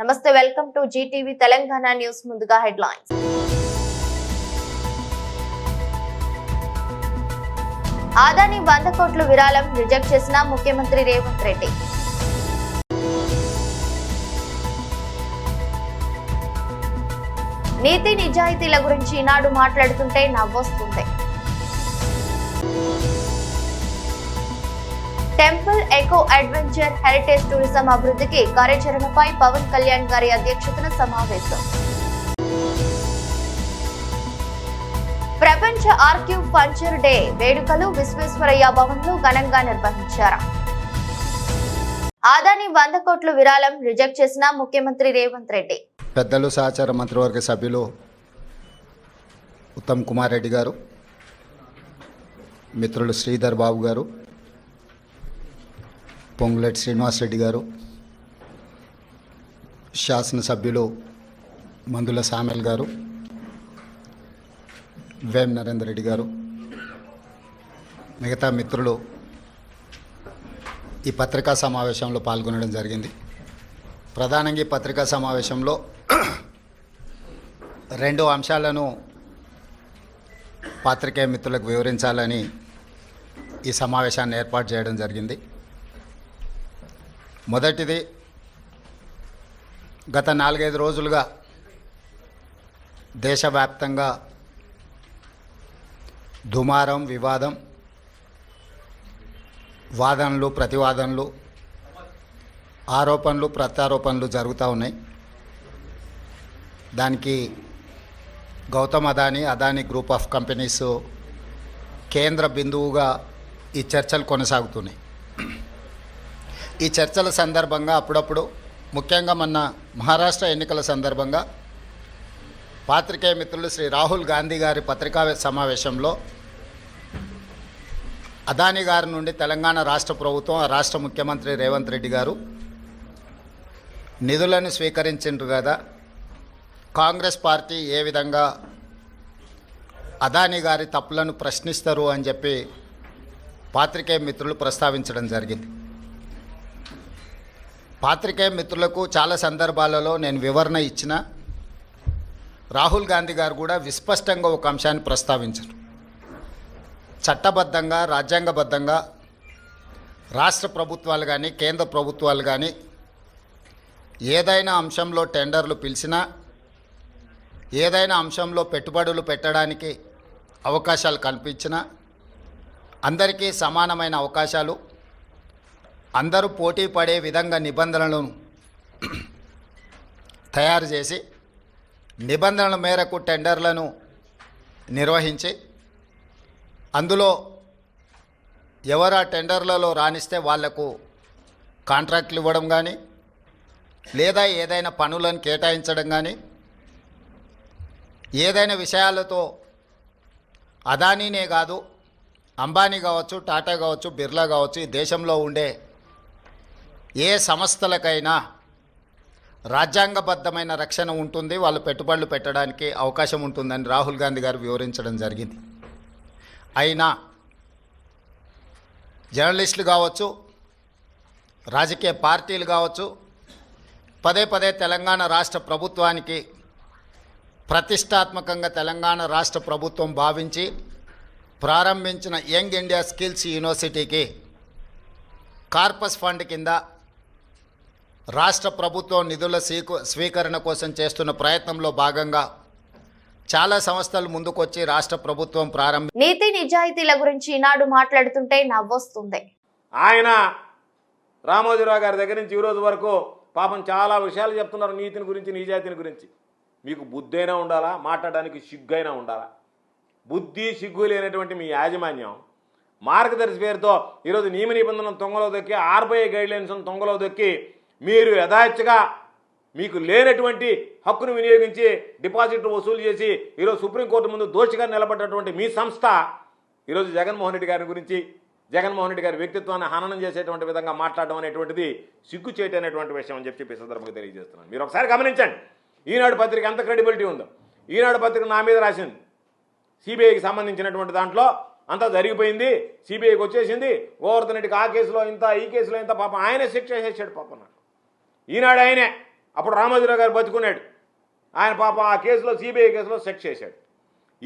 నమస్తే, welcome to GTV Telangana news. ముందుగా headlines. Adani 100 కోట్ల విరాళం రిజెక్ట్ చేసిన ముఖ్యమంత్రి రేవంత్ రెడ్డి. నీతి నిజాయితీల గురించి ఈనాడు మాట్లాడుతుంటే నవ్వొస్తుంది. Temple eco adventure heritage tourism అభివృద్ధికి కార్యాచరణపై పవన్ కళ్యాణ్ గారి అధ్యక్షతన సమావేశం. ప్రపంచ ఆర్క్యూపంక్చర్ డే వేడుకలు విశ్వేశ్వరయ్య భవన్లో ఘనంగా నిర్వహించారు. ఆదాని 100 కోట్ల విరాళం రిజెక్ట్ చేసిన ముఖ్యమంత్రి రేవంత్ రెడ్డి. పెద్దలు సహచార మంత్రివర్గ సభ్యులు ఉత్తమ్ కుమార్ రెడ్డి గారు, మిత్రులు శ్రీధర్ బాబు గారు, పొంగులేటి శ్రీనివాస్ రెడ్డి గారు, శాసనసభ్యులు మందుల సామెల్ గారు, వేం నరేందర్ రెడ్డి గారు, మిగతా మిత్రులు ఈ పత్రికా సమావేశంలో పాల్గొనడం జరిగింది. ప్రధానంగా ఈ పత్రికా సమావేశంలో 2 అంశాలను పాత్రికేయ మిత్రులకు వివరించాలని ఈ సమావేశాన్ని ఏర్పాటు చేయడం జరిగింది. మొదటిది, గత 4-5 రోజులుగా దేశవ్యాప్తంగా దుమారం, వివాదం, వాదనలు, ప్రతివాదనలు, ఆరోపణలు, ప్రత్యారోపణలు జరుగుతూ ఉన్నాయి. దానికి Gautam Adani group of companies కేంద్ర బిందువుగా ఈ చర్చలు కొనసాగుతున్నాయి. ఈ చర్చల సందర్భంగా అప్పుడప్పుడు, ముఖ్యంగా మొన్న మహారాష్ట్ర ఎన్నికల సందర్భంగా పాత్రికేయ మిత్రులు శ్రీ రాహుల్ గాంధీ గారి పత్రికా సమావేశంలో అదానీ గారి నుండి తెలంగాణ రాష్ట్ర ప్రభుత్వం, రాష్ట్ర ముఖ్యమంత్రి రేవంత్ రెడ్డి గారు నిధులను స్వీకరించారు కదా, కాంగ్రెస్ పార్టీ ఏ విధంగా అదానీ గారి తప్పులను ప్రశ్నిస్తారు అని చెప్పి పాత్రికేయ మిత్రులు ప్రస్తావించడం జరిగింది. పాత్రికేయ మిత్రులకు చాలా సందర్భాలలో నేను వివరణ ఇచ్చిన, రాహుల్ గాంధీ గారు కూడా విస్పష్టంగా ఒక అంశాన్ని ప్రస్తావించారు. చట్టబద్ధంగా, రాజ్యాంగబద్ధంగా రాష్ట్ర ప్రభుత్వాలు కానీ కేంద్ర ప్రభుత్వాలు కానీ ఏదైనా అంశంలో టెండర్లు పిలిచినా, ఏదైనా అంశంలో పెట్టుబడులు పెట్టడానికి అవకాశాలు కల్పించినా అందరికీ సమానమైన అవకాశాలు, అందరూ పోటీ పడే విధంగా నిబంధనలను తయారు చేసి నిబంధనల మేరకు టెండర్లను నిర్వహించి అందులో ఎవరు ఆ టెండర్లలో రాణిస్తే వాళ్లకు కాంట్రాక్ట్లు ఇవ్వడం కానీ, లేదా ఏదైనా పనులను కేటాయించడం కానీ, ఏదైనా విషయాలతో అదానీనే కాదు, అంబానీ కావచ్చు, టాటా కావచ్చు, బిర్లా కావచ్చు, ఈ దేశంలో ఉండే ఏ సంస్థలకైనా రాజ్యాంగబద్ధమైన రక్షణ ఉంటుంది, వాళ్ళు పెట్టుబడులు పెట్టడానికి అవకాశం ఉంటుందని రాహుల్ గాంధీ గారు వివరించడం జరిగింది. అయినా జర్నలిస్టులు కావచ్చు, రాజకీయ పార్టీలు కావచ్చు, పదే పదే తెలంగాణ రాష్ట్ర ప్రభుత్వానికి ప్రతిష్టాత్మకంగా తెలంగాణ రాష్ట్ర ప్రభుత్వం భావించి ప్రారంభించిన యంగ్ ఇండియా స్కిల్స్ యూనివర్సిటీకి కార్పస్ ఫండ్ కింద రాష్ట్ర ప్రభుత్వం నిధుల స్వీకరణ కోసం చేస్తున్న ప్రయత్నంలో భాగంగా చాలా సంస్థలు ముందుకొచ్చి రాష్ట్ర ప్రభుత్వం నీతి నిజాయితీల గురించి ఈనాడు మాట్లాడుతుంటే నవ్వొస్తుంది. ఆయన రామోజీరావు గారి దగ్గర నుంచి ఈ రోజు వరకు పాపం చాలా విషయాలు చెప్తున్నారు, నీతిని గురించి, నిజాయితీని గురించి. మీకు బుద్ధి అయినా ఉండాలా, మాట్లాడడానికి సిగ్గు అయినా ఉండాలా? బుద్ధి సిగ్గు లేనటువంటి మీ యాజమాన్యం మార్గదర్శి పేరుతో ఈరోజు నియమ నిబంధనలను తొంగలో దొక్కి, ఆర్బీఐ గైడ్లైన్స్ను తొంగలో దొక్కి మీరు యథాచ్ఛగా మీకు లేనటువంటి హక్కును వినియోగించి డిపాజిట్లు వసూలు చేసి ఈరోజు సుప్రీంకోర్టు ముందు దోషిగా నిలబడ్డటువంటి మీ సంస్థ ఈరోజు జగన్మోహన్ రెడ్డి గారి గురించి, జగన్మోహన్ రెడ్డి గారి వ్యక్తిత్వాన్ని హననం చేసేటువంటి విధంగా మాట్లాడడం అనేటువంటిది సిగ్గు చేయటనేటువంటి విషయం అని చెప్పి సందర్భంగా తెలియజేస్తున్నాను. మీరు ఒకసారి గమనించండి, ఈనాడు పత్రిక ఎంత క్రెడిబిలిటీ ఉందో. ఈనాడు పత్రిక నా మీద రాసింది, సిబిఐకి సంబంధించినటువంటి దాంట్లో అంతా జరిగిపోయింది, సిబిఐకి వచ్చేసింది, గోవర్ధన్ రెడ్డికి ఆ కేసులో ఇంత, ఈ కేసులో ఇంత, పాపం ఆయనే శిక్ష చేసాడు. పాపం ఈనాడు ఆయనే అప్పుడు రామోజీరావు గారు బతుకున్నాడు. ఆయన పాపం ఆ కేసులో సిబిఐ కేసులో సెక్స్ చేశాడు.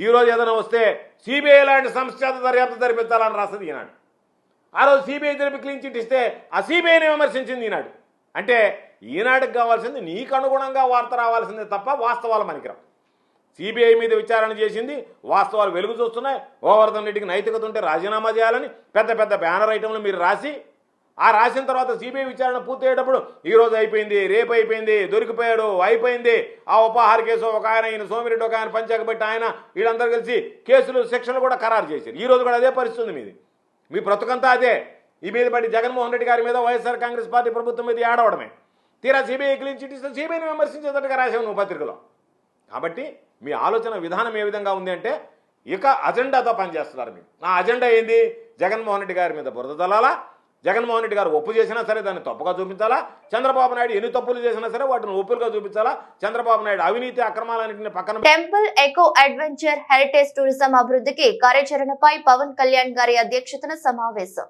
ఈరోజు ఏదైనా వస్తే సిబిఐ లాంటి సంస్థ దర్యాప్తు జరిపించాలని రాస్తుంది ఈనాడు. ఆ రోజు సిబిఐ జరిపి క్లీన్ చిట్ ఇస్తే ఆ సిబిఐని విమర్శించింది ఈనాడు. అంటే ఈనాడుకి కావాల్సింది నీకు అనుగుణంగా వార్త రావాల్సిందే తప్ప వాస్తవాలు మనకిరావు. సిబిఐ మీద విచారణ చేసింది, వాస్తవాలు వెలుగు చూస్తున్నాయి. గోవర్ధన్ రెడ్డికి నైతికత ఉంటే రాజీనామా చేయాలని పెద్ద పెద్ద బ్యానర్ ఐటెంలు మీరు రాసి, ఆ రాసిన తర్వాత సిబిఐ విచారణ పూర్తయ్యేటప్పుడు ఈరోజు అయిపోయింది, రేపు అయిపోయింది, దొరికిపోయాడు, అయిపోయింది. ఆ ఉపహార కేసు ఒక ఆయన, ఈయన సోమిరెడ్డి ఒక ఆయన, పంచాకబెట్టి ఆయన, వీళ్ళందరూ కలిసి కేసులు సెక్షన్లు కూడా ఖరారు చేశారు. ఈరోజు కూడా అదే పరిస్థితి మీది. మీ బ్రతుకంతా అదే. ఈ మీద పడి జగన్మోహన్ రెడ్డి గారి మీద వైఎస్ఆర్ కాంగ్రెస్ పార్టీ ప్రభుత్వం మీద ఏడవడమే. తీరా సిబిఐ క్లీన్ చిట్ ఇస్తే సిబిఐని విమర్శించేటట్టుగా రాసావు నువ్వు పత్రికలో. కాబట్టి మీ ఆలోచన విధానం ఏ విధంగా ఉంది అంటే ఇక అజెండాతో పనిచేస్తున్నారు మీరు. నా అజెండా ఏంది? జగన్మోహన్ రెడ్డి గారి మీద బురద తల్లాలా, జగన్మోహన్ రెడ్డి గారు ఒప్పు చేసినా సరే దాన్ని తప్పుగా చూపించాలా, చంద్రబాబు నాయుడు ఎన్ని తప్పులు చేసినా సరే వాటిని ఒప్పులుగా చూపించాలా, చంద్రబాబు నాయుడు అవినీతి అక్రమాలన్నింటినీ పక్కన. Temple eco adventure heritage tourism అభివృద్ధికి కార్యాచరణపై పవన్ కళ్యాణ్ గారి అధ్యక్షతన సమావేశం.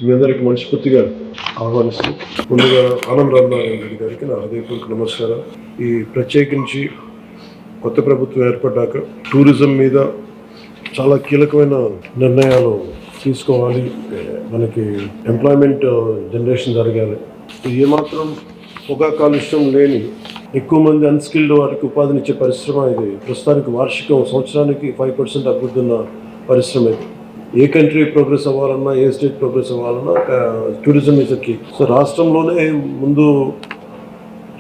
మీ అందరికి మనస్ఫూర్తిగా ఆహ్వానిస్తూ ముందుగా ఆనం రామనారాయణ రెడ్డి గారికి నా హృదయపూర్వక నమస్కారం. ఈ ప్రత్యేకించి కొత్త ప్రభుత్వం ఏర్పడ్డాక టూరిజం మీద చాలా కీలకమైన నిర్ణయాలు తీసుకోవాలి. మనకి ఎంప్లాయ్మెంట్ జనరేషన్ జరగాలి. ఏమాత్రం పొగ కాలుష్యం లేని ఎక్కువ మంది అన్స్కిల్డ్ వారికి ఉపాధినిచ్చే పరిశ్రమ ఇది. ప్రస్తుతానికి వార్షికం సంవత్సరానికి 5% అభివృద్ధి ఉన్న పరిశ్రమ ఇది. ఏ కంట్రీ ప్రోగ్రెస్ అవ్వాలన్నా, ఏ స్టేట్ ప్రోగ్రెస్ అవ్వాలన్నా టూరిజం ఇస్ కీ. సో రాష్ట్రంలోనే ముందు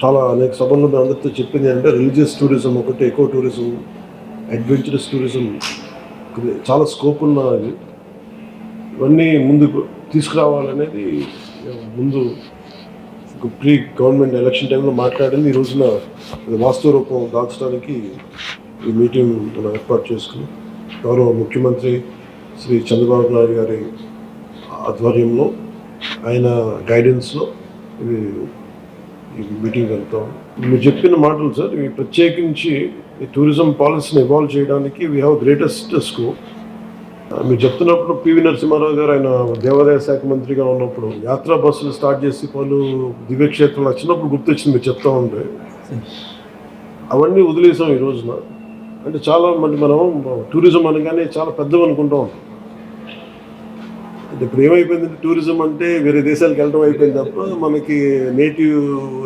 చాలా అనేక సభల్లో అందరితో చెప్పింది అంటే రిలీజియస్ టూరిజం ఒకటి, ఎకో టూరిజం, అడ్వెంచరస్ టూరిజం చాలా స్కోప్ ఉన్నది. ఇవన్నీ ముందు తీసుకురావాలనేది ముందు ప్రీ గవర్నమెంట్ ఎలక్షన్ టైంలో మాట్లాడింది. ఈ రోజున వాస్తవ రూపం దాల్చడానికి ఈ మీటింగ్ మనం ఏర్పాటు చేసుకుని గౌరవ ముఖ్యమంత్రి శ్రీ చంద్రబాబు నాయుడు గారి ఆధ్వర్యంలో, ఆయన గైడెన్స్లో ఈ మీటింగ్ వెళ్తాం. మీరు చెప్పిన మాటలు సార్, ఇవి ప్రత్యేకించి ఈ టూరిజం పాలసీని ఎవాల్వ్ చేయడానికి వీ హ్యావ్ గ్రేటెస్ట్ స్కోప్. మీరు చెప్తున్నప్పుడు పివి నరసింహారావు గారు ఆయన దేవాదాయ శాఖ మంత్రిగా ఉన్నప్పుడు యాత్రా బస్సులు స్టార్ట్ చేసి పలు దివ్యక్షేత్రాలు వచ్చినప్పుడు గుర్తొచ్చింది మీరు చెప్తా ఉంటే. అవన్నీ వదిలేసాం ఈ రోజున. అంటే చాలా మంది మనం టూరిజం అనగానే చాలా పెద్దవి అనుకుంటూ ఉంటాం. ఇప్పుడు ఏమైపోయిందంటే టూరిజం అంటే వేరే దేశాలకు వెళ్ళడం అయిపోయింది తప్ప మనకి నేటివ్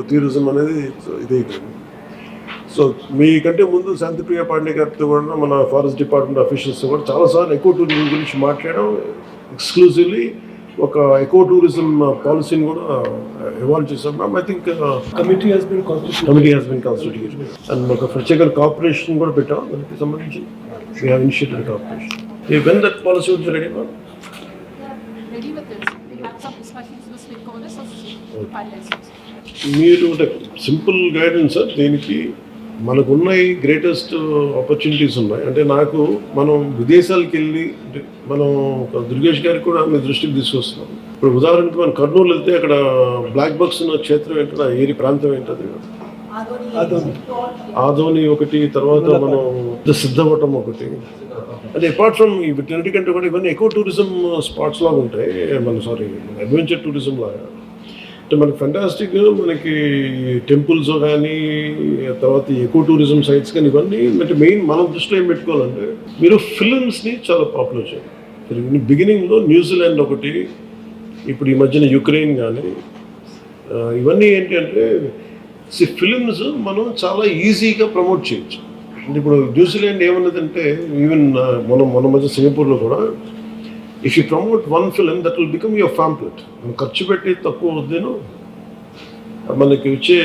టూరిజం అనేది ఇదైపోయింది. సో మీకంటే ముందు శాంతిప్రియ పాండే గారితో కూడా మన ఫారెస్ట్ డిపార్ట్మెంట్ అఫీషియల్స్తో కూడా చాలాసార్లు ఎకో టూరిజం గురించి మాట్లాడడం, ఎక్స్క్లూజివ్లీ ఒక ఎకో టూరిజం పాలసీని కూడా ఎవాల్వ్ చేసాం. I think committee has been constituted and ఒక ప్రత్యేక కార్పొరేషన్ కూడా పెట్టాం దానికి సంబంధించి. We have initiated corporation. When that policy would be ready ma'am? Ready with this. We have some discussions with stakeholders of pilots. మీరు అంటే simple guidance sir. దీనికి మనకున్న ఈ గ్రేటెస్ట్ ఆపర్చునిటీస్ ఉన్నాయి. అంటే నాకు మనం విదేశాలకు వెళ్ళి మనం దుర్గేష్ గారికి కూడా మీ దృష్టికి తీసుకొస్తున్నాం. ఇప్పుడు ఉదాహరణకి మనం కర్నూలు వెళ్తే అక్కడ బ్లాక్ బక్స్ ఉన్న క్షేత్రం ఏంటో, ఏరి ప్రాంతం ఏంటది? ఆదోని ఒకటి, తర్వాత మనం సిద్ధవటం ఒకటి. అంటే అపార్ట్ ఫ్రమ్ వీటన్నిటికంటే కూడా ఇవన్నీ ఎకో టూరిజం స్పాట్స్ లాగా ఉంటాయి. అడ్వెంచర్ టూరిజం లాగా. అంటే మనకి ఫెంటాస్టిక్, మనకి టెంపుల్స్ కానీ తర్వాత ఎకో టూరిజం సైట్స్ కానీ ఇవన్నీ అంటే మెయిన్ మనం దృష్టిలో ఏం పెట్టుకోవాలంటే మీరు ఫిల్మ్స్ని చాలా పాపులర్ చేయాలి. బిగినింగ్లో న్యూజిలాండ్ ఒకటి, ఇప్పుడు ఈ మధ్యన యుక్రెయిన్ కానీ ఇవన్నీ ఏంటి అంటే ఫిల్మ్స్ మనం చాలా ఈజీగా ప్రమోట్ చేయొచ్చు. అంటే ఇప్పుడు న్యూజిలాండ్ ఏమన్నదంటే ఈవెన్ మన మధ్య సింగపూర్లో కూడా If you promote one film, that will become your pamphlet. ఖర్చు పెట్టి తక్కువ వద్దేను మనకి వచ్చే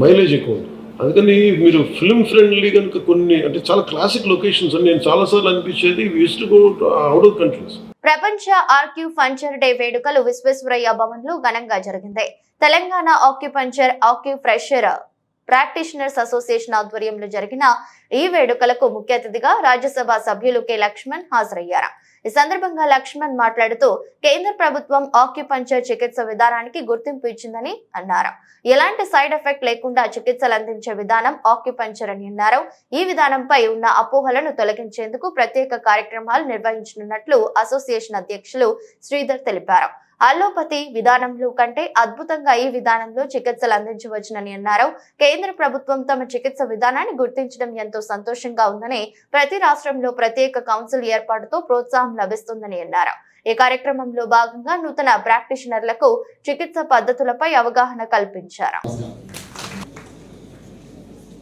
మైలేజ్ ఎక్కువ. అందుకని మీరు ఫిల్మ్ ఫ్రెండ్లీ కనుక కొన్ని అంటే చాలా క్లాసిక్ లొకేషన్స్ అని నేను చాలాసార్లు అనిపించేది use to go out of countries. ప్రపంచ ఆక్యుపంక్చర్ డే వేడుకలు విశ్వేశ్వరయ్య భవన్ లో ఘనంగా జరిగింది. తెలంగాణ ఆక్యుప్రెషర్ ప్రాక్టీషనర్స్ అసోసియేషన్ ఆధ్వర్యంలో జరిగిన ఈ వేడుకలకు ముఖ్య అతిథిగా రాజ్యసభ సభ్యులు కె లక్ష్మణ్ హాజరయ్యారు. ఈ సందర్భంగా లక్ష్మణ్ మాట్లాడుతూ కేంద్ర ప్రభుత్వం ఆక్యుపంక్చర్ చికిత్స విధానానికి గుర్తింపు ఇచ్చిందని అన్నారు. ఎలాంటి సైడ్ ఎఫెక్ట్ లేకుండా చికిత్సలు అందించే విధానం ఆక్యుపంక్చర్ అని అన్నారు. ఈ విధానంపై ఉన్న అపోహలను తొలగించేందుకు ప్రత్యేక కార్యక్రమాలు నిర్వహించనున్నట్లు అసోసియేషన్ అధ్యక్షులు శ్రీధర్ తెలిపారు. అలోపతి విధానంలో కంటే అద్భుతంగా ఈ విధానంలో చికిత్సలు అందించవచ్చునని అన్నారు. కేంద్ర ప్రభుత్వం తమ చికిత్స విధానాన్ని గుర్తించడం ఎంతో సంతోషంగా ఉందని, ప్రతి రాష్ట్రంలో ప్రత్యేక కౌన్సిల్ ఏర్పాటుతో ప్రోత్సాహం లభిస్తుందని అన్నారు. ఈ కార్యక్రమంలో భాగంగా నూతన ప్రాక్టీషనర్లకు చికిత్స పద్ధతులపై అవగాహన కల్పించారు.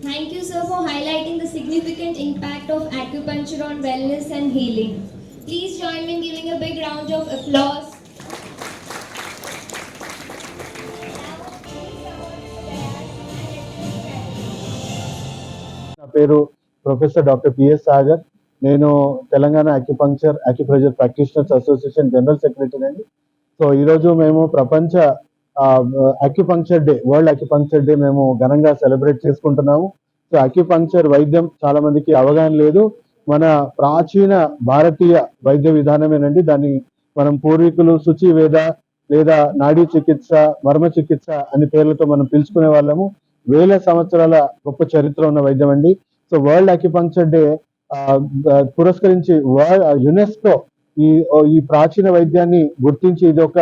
Thank you, sir, for highlighting the significant impact of acupuncture on wellness and healing. Please join me in giving a big round of applause. నా పేరు ప్రొఫెసర్ డాక్టర్ పిఎస్ సాగర్. నేను Telangana acupressure practitioners association general secretary అండి. So ఈరోజు మేము ప్రపంచ acupuncture day, world acupuncture day మేము ఘనంగా celebrate చేసుకుంటున్నాము. సో ఆక్యుపంక్చర్ వైద్యం చాలా మందికి అవగాహన లేదు. మన ప్రాచీన భారతీయ వైద్య విధానమేనండి. దాన్ని మనం పూర్వీకులు శుచి వేద లేదా నాడీ చికిత్స, మర్మ చికిత్స అనే పేర్లతో మనం పిలుచుకునే వాళ్ళము. వేల సంవత్సరాల గొప్ప చరిత్ర ఉన్న వైద్యం అండి. సో వరల్డ్ ఆక్యుపంక్చర్ డే పురస్కరించి యునెస్కో ఈ ప్రాచీన వైద్యాన్ని గుర్తించి ఇది ఒక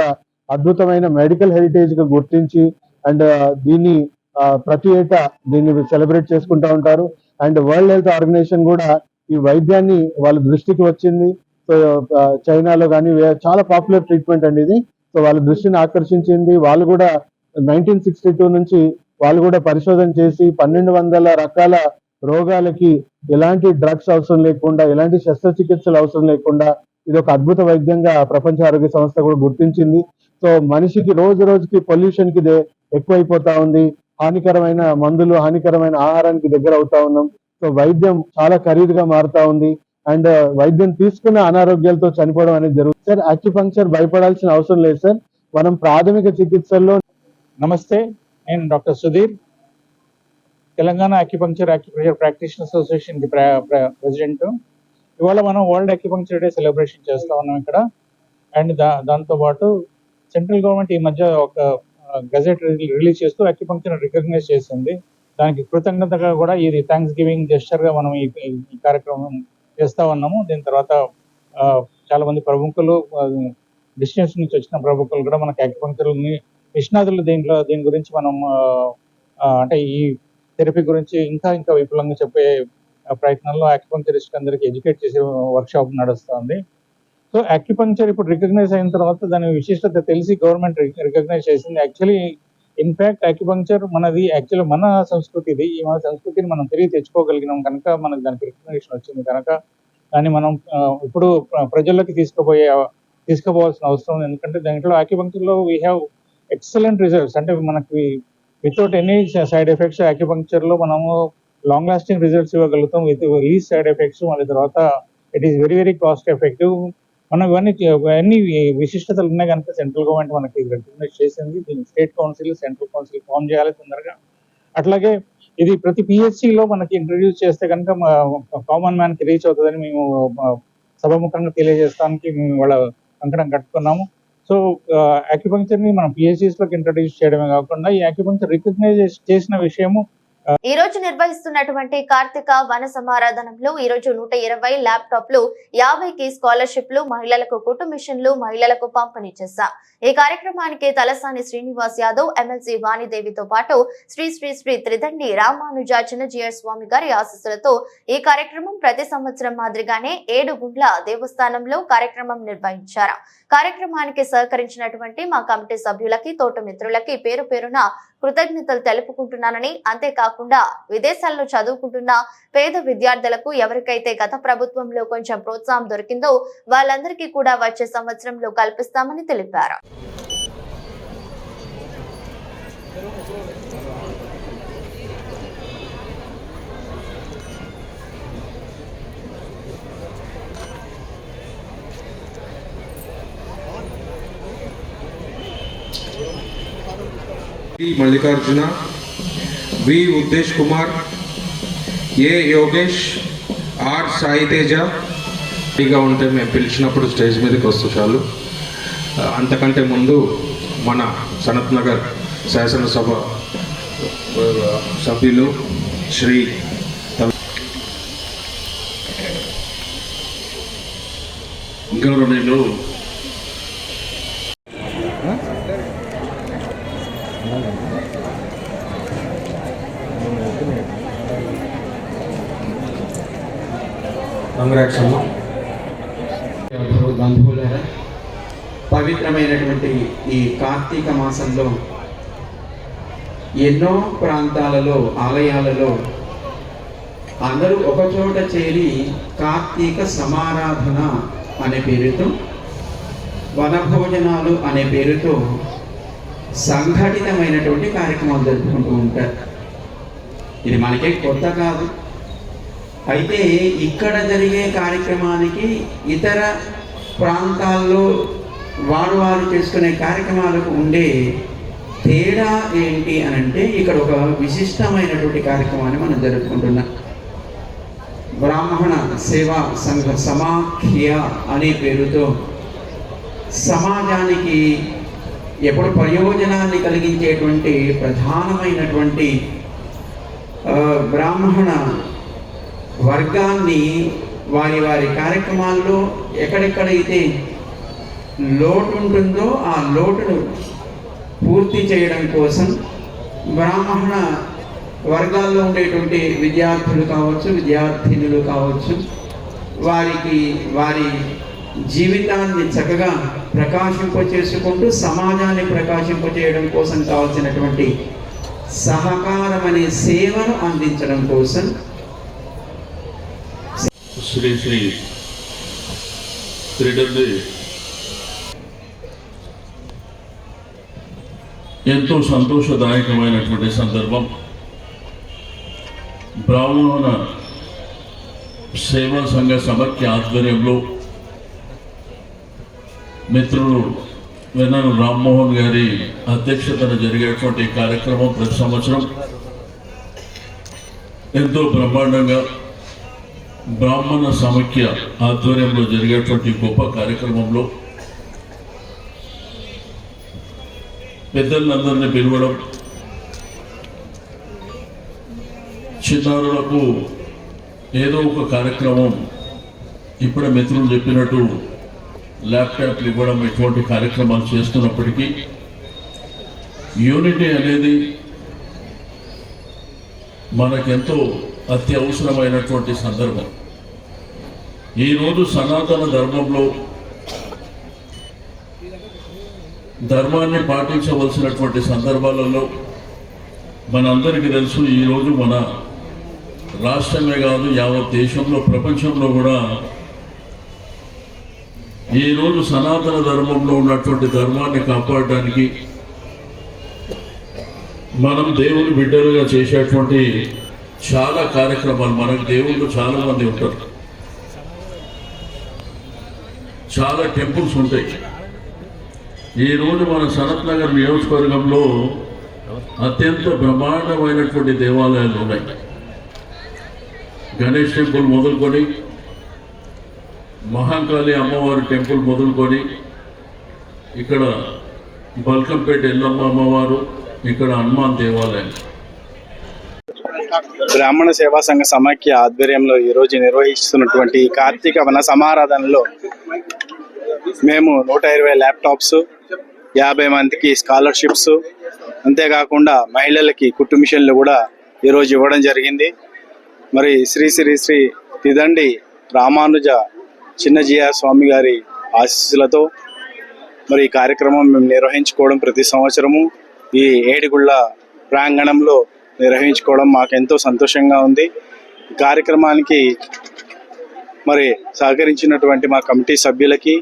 అద్భుతమైన మెడికల్ హెరిటేజ్ గా గుర్తించి అండ్ దీన్ని ప్రతి ఏటా దీన్ని సెలబ్రేట్ చేసుకుంటూ ఉంటారు. అండ్ వరల్డ్ హెల్త్ ఆర్గనైజేషన్ కూడా ఈ వైద్యాన్ని వాళ్ళ దృష్టికి వచ్చింది. సో చైనాలో కానీ చాలా పాపులర్ ట్రీట్మెంట్ అండి ఇది. సో వాళ్ళ దృష్టిని ఆకర్షించింది. వాళ్ళు కూడా 1962 నుంచి వాళ్ళు కూడా పరిశోధన చేసి 1200 రకాల రోగాలకి ఎలాంటి డ్రగ్స్ అవసరం లేకుండా, ఎలాంటి శస్త్రచికిత్సలు అవసరం లేకుండా ఇది ఒక అద్భుత వైద్యంగా ప్రపంచ ఆరోగ్య సంస్థ కూడా గుర్తించింది. సో మనిషికి రోజు రోజుకి పొల్యూషన్ కి ఎక్కువైపోతా ఉంది. హానికరమైన మందులు, హానికరమైన ఆహారానికి దగ్గర అవుతా ఉన్నాం. సో వైద్యం చాలా ఖరీదుగా మారుతా ఉంది. అండ్ వైద్యం తీసుకున్న అనారోగ్యాలతో చనిపోవడం అనేది జరుగుతుంది. సార్ ఆక్యుపంక్చర్ భయపడాల్సిన అవసరం లేదు సార్. మనం ప్రాథమిక చికిత్సల్లో. నమస్తే, నేను doctor Sudheer, Telangana acupressure practitioners association కి ప్రెసిడెంట్. ఇవాళ మనం వరల్డ్ ఆక్యుపంక్చర్ డే సెలబ్రేషన్ చేస్తా ఉన్నాం ఇక్కడ. అండ్ దాంతో పాటు సెంట్రల్ గవర్నమెంట్ ఈ మధ్య ఒక గజెట్ రిలీజ్ చేస్తూ ఆక్యుపంక్చర్ రికగ్నైజ్ చేసింది. దానికి కృతజ్ఞతగా కూడా ఇది థ్యాంక్స్ గివింగ్ జెస్చర్ గా మనం ఈ కార్యక్రమం చేస్తా ఉన్నాము. దీని తర్వాత చాలా మంది ప్రముఖులు, డిస్టెన్స్ నుంచి వచ్చిన ప్రముఖులు కూడా మనకి ఆక్యుపంక్చర్ నిష్ణాతులు దీని గురించి మనం అంటే ఈ థెరపీ గురించి ఇంకా విపులంగా చెప్పే ప్రయత్నంలో ఆక్యుపంక్చరిస్ట్ అందరికి ఎడ్యుకేట్ చేసే వర్క్ షాప్ నడుస్తుంది. సో ఆక్యుపంక్చర్ ఇప్పుడు రికగ్నైజ్ అయిన తర్వాత దాని విశిష్టత తెలిసి గవర్నమెంట్ రికగ్నైజ్ చేసింది. యాక్చువల్లీ ఇన్ఫాక్ట్ ఆక్యుపంక్చర్ మనది యాక్చువల్లీ మన సంస్కృతిది. ఈ మన సంస్కృతిని మనం తిరిగి తెచ్చుకోగలిగినాం కనుక మనకు దానికి రికగ్నిషన్ వచ్చింది కనుక దాన్ని మనం ఇప్పుడు ప్రజల్లోకి తీసుకుపోవాల్సిన అవసరం ఉంది. ఎందుకంటే దాంట్లో ఆక్యుపంక్చర్లో వీ హ్యావ్ ఎక్సలెంట్ రిజల్ట్స్. అంటే మనకి వితౌట్ ఎనీ సైడ్ ఎఫెక్ట్స్ ఆక్యుపంక్చర్లో మనము లాంగ్ లాస్టింగ్ రిజల్ట్స్ ఇవ్వగలుగుతాం విత్ లీస్ట్ సైడ్ ఎఫెక్ట్స్. మళ్ళీ తర్వాత it is very very cost effective. మనం ఇవన్నీ విశిష్టతలు ఉన్నాయి కనుక సెంట్రల్ గవర్నమెంట్ మనకి రికగ్నైజ్ చేసింది. దీన్ని state council, central council form చేయాలి తొందరగా. అట్లాగే ఇది ప్రతి పిహెచ్సిలో మనకి ఇంట్రడ్యూస్ చేస్తే కనుక కామన్ మ్యాన్ కి రీచ్ అవుతుందని మేము సభాముఖంగా తెలియజేస్తానికి మేము వాళ్ళ కంకణం కట్టుకున్నాము. సో ఆక్యుపంక్చర్ ని మనం పిహెచ్సిస్ లోకి ఇంట్రడ్యూస్ చేయడమే కాకుండా ఈ ఆక్యుపంక్చర్ రికగ్నైజ్ చేసిన విషయము ఈ రోజు నిర్వహిస్తున్నటువంటి కార్తీక వన సమారాధనంలో ఈ రోజు 120 ల్యాప్టాప్లు, 50కి స్కాలర్షిప్లు, మహిళలకు కుట్టు మిషన్లు మహిళలకు పంపిణీ చేశాం. ఈ కార్యక్రమానికి తలసాని శ్రీనివాస్ యాదవ్, ఎమ్మెల్సీ వాణిదేవితో పాటు శ్రీ శ్రీ శ్రీ త్రిదండి రామానుజ చిన్నజీయర్ స్వామి గారి ఆశీస్సులతో ఈ కార్యక్రమం ప్రతి సంవత్సరం మాదిరిగానే ఏడుగుండ్ల దేవస్థానంలో కార్యక్రమం నిర్వహించారు. కార్యక్రమానికి సహకరించినటువంటి మా కమిటీ సభ్యులకి, తోట మిత్రులకి పేరు పేరున కృతజ్ఞతలు తెలుపుకుంటున్నానని, అంతేకాకుండా విదేశాల్లో చదువుకుంటున్న పేద విద్యార్థులకు ఎవరికైతే గత ప్రభుత్వంలో కొంచెం ప్రోత్సాహం దొరికిందో వాళ్ళందరికీ కూడా వచ్చే సంవత్సరంలో కల్పిస్తామని తెలిపారు. మల్లికార్జున, వి ఉద్దేశ్ కుమార్, ఏ యోగేష్, ఆర్ సాయి తేజ. ఇక ఉంటే మేము పిలిచినప్పుడు స్టేజ్ మీదకి వస్తూ చాలు. అంతకంటే ముందు మన సనత్ నగర్ శాసనసభ సభ్యులు శ్రీ గౌరవనీయులు బంధువులారా, పవిత్రమైనటువంటి ఈ కార్తీక మాసంలో ఎన్నో ప్రాంతాలలో ఆలయాలలో అందరూ ఒకచోట చేరి కార్తీక సమారాధన అనే పేరుతో, వనభోజనాలు అనే పేరుతో సంఘటితమైనటువంటి కార్యక్రమాలు జరుపుకుంటూ ఉంటారు. ఇది మనకే కొత్త కాదు. అయితే ఇక్కడ జరిగే కార్యక్రమానికి ఇతర ప్రాంతాల్లో వారు చేసుకునే కార్యక్రమాలకు ఉండే తేడా ఏంటి అని అంటే, ఇక్కడ ఒక విశిష్టమైనటువంటి కార్యక్రమాన్ని మనం జరుపుకుంటున్నాం. బ్రాహ్మణ సేవా సంఘ సమాఖ్య అనే పేరుతో సమాజానికి ఎప్పుడు ప్రయోజనాన్ని కలిగించేటువంటి ప్రధానమైనటువంటి బ్రాహ్మణ వర్గాన్ని వారి కార్యక్రమాల్లో ఎక్కడెక్కడైతే లోటు ఉంటుందో ఆ లోటును పూర్తి చేయడం కోసం బ్రాహ్మణ వర్గాల్లో ఉండేటువంటి విద్యార్థులు కావచ్చు, విద్యార్థినులు కావచ్చు, వారి జీవితాన్ని చక్కగా ప్రకాశింపచేసుకుంటూ సమాజాన్ని ప్రకాశింపచేయడం కోసం కావాల్సినటువంటి సహకారం అనే సేవను అందించడం కోసం శ్రీ శ్రీడండి ఎంతో సంతోషదాయకమైనటువంటి సందర్భం. బ్రాహ్మణ సేవా సంఘ సమాఖ్య ఆధ్వర్యంలో మిత్రులు వెన్నను రామ్మోహన్ గారి అధ్యక్షతన జరిగేటువంటి కార్యక్రమం ప్రతి సంవత్సరం ఎంతో బ్రహ్మాండంగా బ్రాహ్మణ సమాఖ్య ఆధ్వర్యంలో జరిగేటువంటి గొప్ప కార్యక్రమంలో పెద్దలందరినీ పిలవడం, చిన్నారులకు ఏదో ఒక కార్యక్రమం, ఇప్పుడే మిత్రులు చెప్పినట్టు ల్యాప్టాప్లు ఇవ్వడం, ఇటువంటి కార్యక్రమాలు చేస్తున్నప్పటికీ యూనిటీ అనేది మనకెంతో అత్యవసరమైనటువంటి సందర్భం. ఈరోజు సనాతన ధర్మంలో ధర్మాన్ని పాటించవలసినటువంటి సందర్భాలలో మనందరికీ తెలుసు, ఈరోజు మన రాష్ట్రమే కాదు యావత్ దేశంలో, ప్రపంచంలో కూడా ఈరోజు సనాతన ధర్మంలో ఉన్నటువంటి ధర్మాన్ని కాపాడడానికి మనం దేవుని బిడ్డలుగా చేసేటువంటి చాలా కార్యక్రమాలు, మనకు దేవుళ్ళు చాలా మంది ఉంటారు, చాలా టెంపుల్స్ ఉంటాయి. ఈరోజు మన సనత్ నగర్ నియోజకవర్గంలో అత్యంత బ్రహ్మాండమైనటువంటి దేవాలయాలు ఉన్నాయి. గణేష్ టెంపుల్ మొదలుకొని, మహాకాళి అమ్మవారి టెంపుల్ మొదలుకొని, ఇక్కడ బల్కంపేట ఎల్లమ్మ అమ్మవారు, ఇక్కడ హనుమాన్ దేవాలయం. బ్రాహ్మణ సేవా సంఘ సమాఖ్య ఆధ్వర్యంలో ఈరోజు నిర్వహిస్తున్నటువంటి కార్తీక వన సమారాధనలో మేము 120 ల్యాప్టాప్స్, 50 మందికి స్కాలర్షిప్స్, అంతేకాకుండా మహిళలకి కుట్టు మిషన్లు కూడా ఈరోజు ఇవ్వడం జరిగింది. మరి శ్రీ శ్రీ శ్రీ తిదండి రామానుజ చిన్నజీయ స్వామి గారి ఆశీస్సులతో మరి ఈ కార్యక్రమం మేము నిర్వహించుకోవడం ప్రతి సంవత్సరము ఈ ఏడిగుళ్ళ ప్రాంగణంలో నిర్వహించుకోవడం మాకు ఎంతో సంతోషంగా ఉంది. ఈ కార్యక్రమానికి మరి సహకరించినటువంటి మా కమిటీ సభ్యులకి,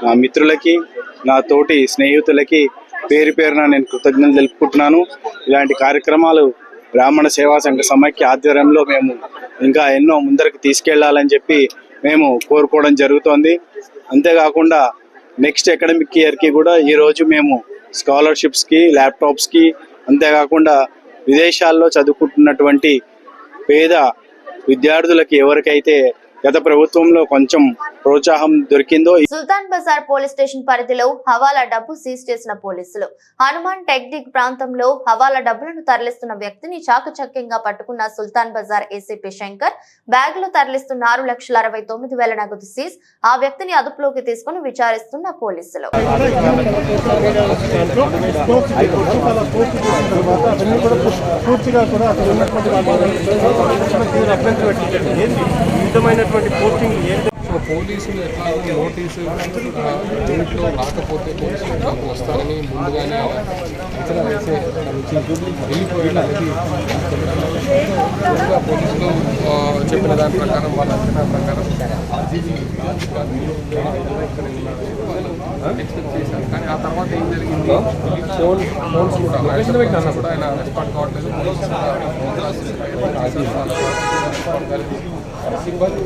నా మిత్రులకి, నా తోటి స్నేహితులకి పేరు పేరున నేను కృతజ్ఞతలు తెలుపుకుంటున్నాను. ఇలాంటి కార్యక్రమాలు బ్రాహ్మణ సేవా సంఘ సమైక్య ఆధ్వర్యంలో మేము ఇంకా ఎన్నో ముందరికి తీసుకెళ్లాలని చెప్పి మేము కోరుకోవడం జరుగుతోంది. అంతేకాకుండా నెక్స్ట్ అకాడమిక్ ఇయర్కి కూడా ఈరోజు మేము స్కాలర్షిప్స్కి, ల్యాప్టాప్స్కి, అంతేకాకుండా విదేశాల్లో చదువుకుంటున్నటువంటి పేద విద్యార్థులకి ఎవరికైతే గత ప్రభుత్వంలో కొంచెం ప్రోత్సాహం దొరికిందో. సుల్తాన్ బజార్ పోలీస్ స్టేషన్ పరిధిలో హవాలా డబ్బు సీజ్ చేసిన పోలీసులు. హనుమాన్ టెక్నిక్ ప్రాంతంలో హవాలా డబ్బులను తరలిస్తున్న వ్యక్తిని చాకచక్యంగా పట్టుకున్న సుల్తాన్ బజార్ ఏసీపీ శంకర్. బ్యాగ్ లో తరలిస్తున్న 6,69,000 నగదు సీజ్. ఆ వ్యక్తిని అదుపులోకి తీసుకుని విచారిస్తున్న పోలీసులు. సో పోలీసులు ఎట్లాగో నోటీసు దీంట్లో రాకపోతే పోలీసులు ఎట్లాగో వస్తారని ముందుగానే అంచనా వేసే వెళ్ళిపోయిన పోలీసులు చెప్పిన దాని ప్రకారం వాళ్ళ అంచనా ప్రకారం ఎక్స్పెక్ట్ చేశారు. కానీ ఆ తర్వాత ఏం జరిగింది, ఫోన్స్ కూడా ఆయన రెస్పాండ్ కావట్లేదు. సిబ్బంది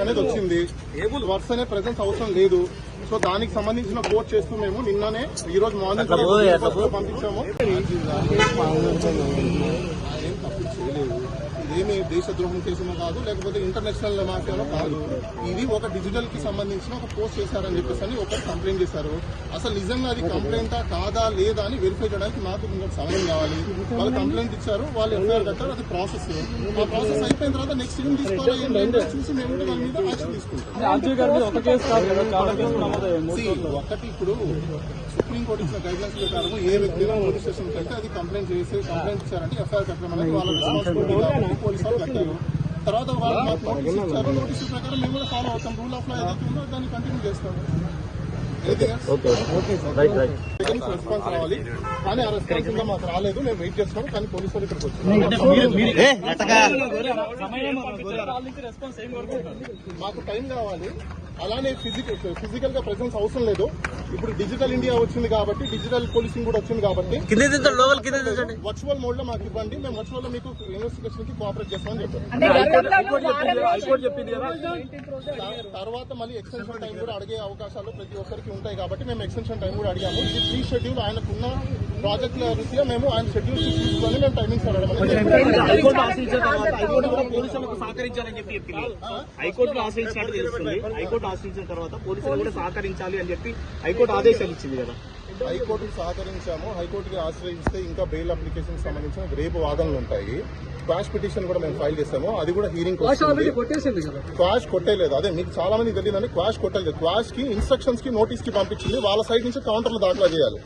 అనేది వచ్చింది. వర్క్స్ అనే ప్రెజెన్స్ అవసరం లేదు. సో దానికి సంబంధించిన కోర్ట్ చేస్తూ మేము నిన్ననే ఈ రోజు మార్నింగ్ పంపించాము. ఏం తప్పు చేయలేదు. ఇదేమి దేశద్రోహం చేసినా కాదు, లేకపోతే ఇంటర్నేషనల్ మాఫియాలో కాదు. ఇది ఒక డిజిటల్ కి సంబంధించిన ఒక పోస్ట్ చేశారని చెప్పేసి ఒకరు కంప్లైంట్ చేశారు. అసలు నిజంగా అది కంప్లైంటా కాదా లేదా అని వెరిఫై చేయడానికి మాకు ఇంకా సమయం కావాలి. వాళ్ళు కంప్లైంట్ ఇచ్చారు, వాళ్ళు ఎఫ్ఐఆర్ కట్టారు. అది ప్రాసెస్. ఆ ప్రాసెస్ అయిపోయిన తర్వాత నెక్స్ట్ ఏం తీసుకోవాలి ఏంటంటే చూసి మేము వాళ్ళ మీద యాక్షన్ తీసుకుంటాం. ఒకటి ఇప్పుడు సుప్రీంకోర్టు ఇచ్చిన గైడ్లైన్స్ ప్రకారం ఏ వ్యక్తి పోలీస్ స్టేషన్కి వెళ్తే అది కంప్లైంట్ ఇచ్చారంటే ఎఫ్ఐఆర్ కట్టడం అనేది వాళ్ళ రెస్పాన్సిబిలిటీ. పోలీసు వాళ్ళు కట్టారు. తర్వాత వాళ్ళు మాకు నోటీస్ ఇచ్చారు. నోటీస్ ప్రకారం మేము కూడా ఫాలో అవుతాం. రూల్ ఆఫ్ లా ఏదైతే ఉందో దాన్ని కంటిన్యూ చేస్తాం. రెస్పాన్స్ రావాలి, కానీ ఆ రెస్పాన్స్ ఇంకా మాకు రాలేదు. మేము వెయిట్ చేస్తున్నాం, కానీ పోలీసు వాళ్ళు ఇక్కడికి వచ్చారు. మాకు టైం కావాలి. అలానే ఫిజికల్ గా ప్రెసెన్స్ అవసరం లేదు. ఇప్పుడు డిజిటల్ ఇండియా వచ్చింది కాబట్టి, డిజిటల్ పోలీసింగ్ కూడా వచ్చింది కాబట్టి వర్చువల్ మోడ్ లో మాకు ఇవ్వండి. మేము వర్చువల్ లో మీకు ఇన్వెస్టిగేషన్ కి కోఆపరేట్ చేస్తామని చెప్పారు. తర్వాత మళ్ళీ ఎక్స్టెన్షన్ టైం కూడా అడిగే అవకాశాలు ప్రతి ఒక్కరికి ఉంటాయి కాబట్టి మేము ఎక్స్టెన్షన్ టైం కూడా అడిగాము. ఇది ప్రీ షెడ్యూల్ ఆయనకున్న ప్రాజెక్ట్ రీత్యా మేము ఆయన షెడ్యూల్ తీసుకొని మేము టైమింగ్స్ అడగడం హైకోర్టులో ఆశ్రయించినట్టు తెలుస్తుంది. హైకోర్టు ఆశ్రయించిన తర్వాత పోలీసులు కూడా సహకరించాలి అని చెప్పి హైకోర్టు ఆదేశాలు ఇచ్చింది కదా. హైకోర్టుకి సహకరించాము. హైకోర్టుకి ఆశ్రయిస్తే ఇంకా బెయిల్ అప్లికేషన్ సంబంధించిన రేపు వాదనలు ఉంటాయి. క్వాష్ పిటిషన్ కూడా మేము ఫైల్ చేస్తాము. అది కూడా హీరింగ్ క్వాష్ కొట్టేలేదు. అదే మీకు చాలా మంది తెలియదని క్వాష్ కొట్టలేదు. క్వాష్ కి ఇన్స్ట్రక్షన్స్ కి నోటీస్ కి పంపించింది. వాళ్ళ సైడ్ నుంచి కౌంటర్లు దాఖలు చేయాలి.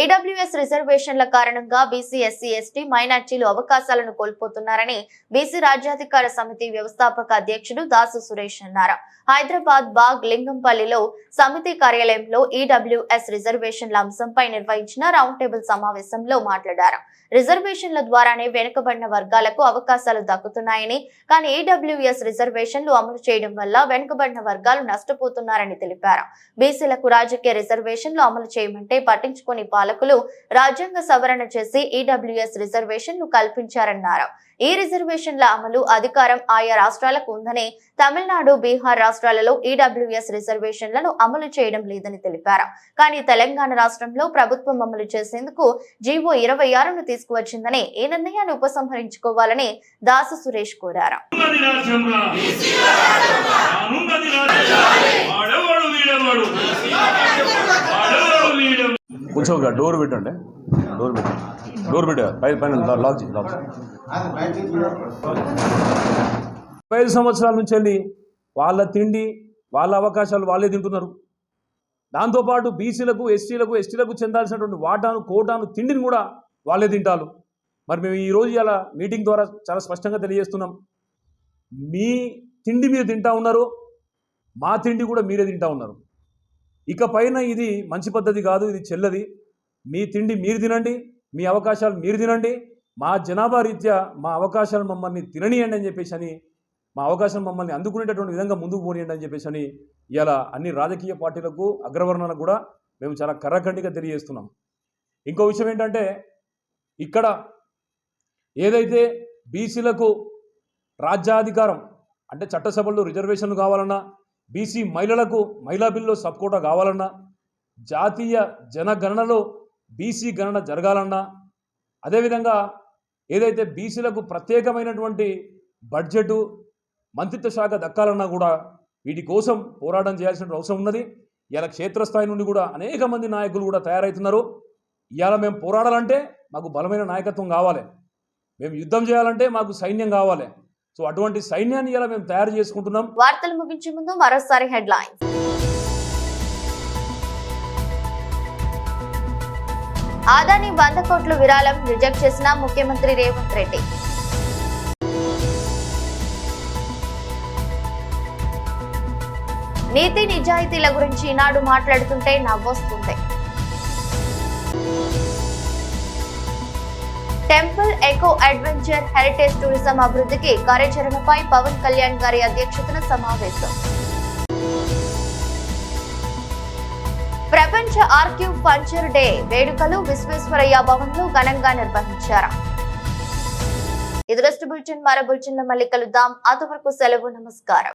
ఈడబ్ల్యూఎస్ రిజర్వేషన్ల కారణంగా బీసీ ఎస్సీ ఎస్టీ మైనార్టీలు అవకాశాలను కోల్పోతున్నారని బీసీ రాజ్యాధికార సమితి వ్యవస్థాపక అధ్యక్షుడు దాసు సురేష్ అన్నారు. హైదరాబాద్ బాగ్ లింగంపల్లిలో సమితి కార్యాలయంలో ఈడబ్ల్యూఎస్ రిజర్వేషన్ల అంశంపై నిర్వహించిన రౌండ్ టేబుల్ సమావేశంలో మాట్లాడారు. రిజర్వేషన్ల ద్వారానే వెనుకబడిన వర్గాలకు అవకాశాలు దక్కుతున్నాయని, కానీ ఈడబ్ల్యూఎస్ రిజర్వేషన్లు అమలు చేయడం వల్ల వెనుకబడిన వర్గాలు నష్టపోతున్నారని తెలిపారు. బీసీలకు రాజకీయ రిజర్వేషన్లు అమలు చేయమంటే పట్టించుకుని పాలకులు రాజ్యాంగ సవరణ చేసి ఈడబ్ల్యూఎస్ రిజర్వేషన్లు కల్పించారన్నారు. ఈ రిజర్వేషన్ల అమలు అధికారం ఆయా రాష్ట్రాలకు ఉందని, తమిళనాడు, బీహార్ రాష్ట్రాలలో ఈడబ్ల్యూఎస్ రిజర్వేషన్లను అమలు చేయడం లేదని తెలిపారు. కానీ తెలంగాణ రాష్ట్రంలో ప్రభుత్వం అమలు చేసేందుకు జీవో 26ను తీసుకువచ్చిందని, ఈ నిర్ణయాన్ని ఉపసంహరించుకోవాలని దాసు సురేష్ కోరారు. కొంచెం డోర్ పెట్టండి, డోర్ పెట్ట పైన లాక్ 5 సంవత్సరాల నుంచి వెళ్ళి వాళ్ళ తిండి వాళ్ళ అవకాశాలు వాళ్ళే తింటున్నారు. దాంతోపాటు బీసీలకు ఎస్సీలకు ఎస్టీలకు చెందాల్సినటువంటి వాటాను కోటాను తిండిని కూడా వాళ్ళే తింటారు. మరి మేము ఈరోజు ఇలా మీటింగ్ ద్వారా చాలా స్పష్టంగా తెలియజేస్తున్నాం. మీ తిండి మీరు తింటా ఉన్నారు, మా తిండి కూడా మీరే తింటా ఉన్నారు. ఇక పైన ఇది మంచి పద్ధతి కాదు, ఇది చెల్లది. మీ తిండి మీరు తినండి, మీ అవకాశాలు మీరు తినండి, మా జనాభా రీత్యా మా అవకాశాలు మమ్మల్ని తిననియండి అని చెప్పేసి అని, మా అవకాశం మమ్మల్ని అందుకునేటటువంటి విధంగా ముందుకు పోనీయండి అని చెప్పేసి అని ఇలా అన్ని రాజకీయ పార్టీలకు అగ్రవర్ణాలకు కూడా మేము చాలా కర్రకండిగా తెలియజేస్తున్నాం. ఇంకో విషయం ఏంటంటే, ఇక్కడ ఏదైతే బీసీలకు రాజ్యాధికారం అంటే చట్టసభల్లో రిజర్వేషన్లు కావాలన్నా, బీసీ మహిళలకు మహిళా బిల్లు సబ్కోటా కావాలన్నా, జాతీయ జనగణనలో బీసీ గణన జరగాలన్నా, అదేవిధంగా ఏదైతే బీసీలకు ప్రత్యేకమైనటువంటి బడ్జెటు మంత్రిత్వ శాఖ దక్కాలన్నా కూడా వీటి కోసం పోరాటం చేయాల్సిన అవసరం ఉన్నది. ఇలా క్షేత్రస్థాయి నుండి కూడా అనేక మంది నాయకులు కూడా తయారవుతున్నారు. ఇవాళ మేము పోరాడాలంటే మాకు బలమైన నాయకత్వం కావాలి, మేము యుద్ధం చేయాలంటే మాకు సైన్యం కావాలి. సో అటువంటి సైన్యాన్ని ఇలా మేము తయారు చేసుకుంటున్నాం. వార్తలు ముగించే ముందు మరోసారి హెడ్లైన్స్. ఆదాని 100 కోట్ల విరాళం రిజెక్ట్ చేసిన ముఖ్యమంత్రి రేవంత్ రెడ్డి. నీతి నిజాయితీల గురించి ఈనాడు మాట్లాడుతుంటే నవ్వొస్తుంది. Temple eco adventure heritage tourism అభివృద్ధికి కార్యాచరణపై పవన్ కళ్యాణ్ గారి అధ్యక్షతన సమావేశం. ప్రపంచ ఆర్క్యూ పంచర్ డే వేడుకలు విశ్వేశ్వరయ్య భవన్లో ఘనంగా నిర్వహించారు. ఇది బులెటిన్. మరో బులెటిన్లో మళ్ళీ కలుద్దాం. అంతవరకు సెలవు, నమస్కారం.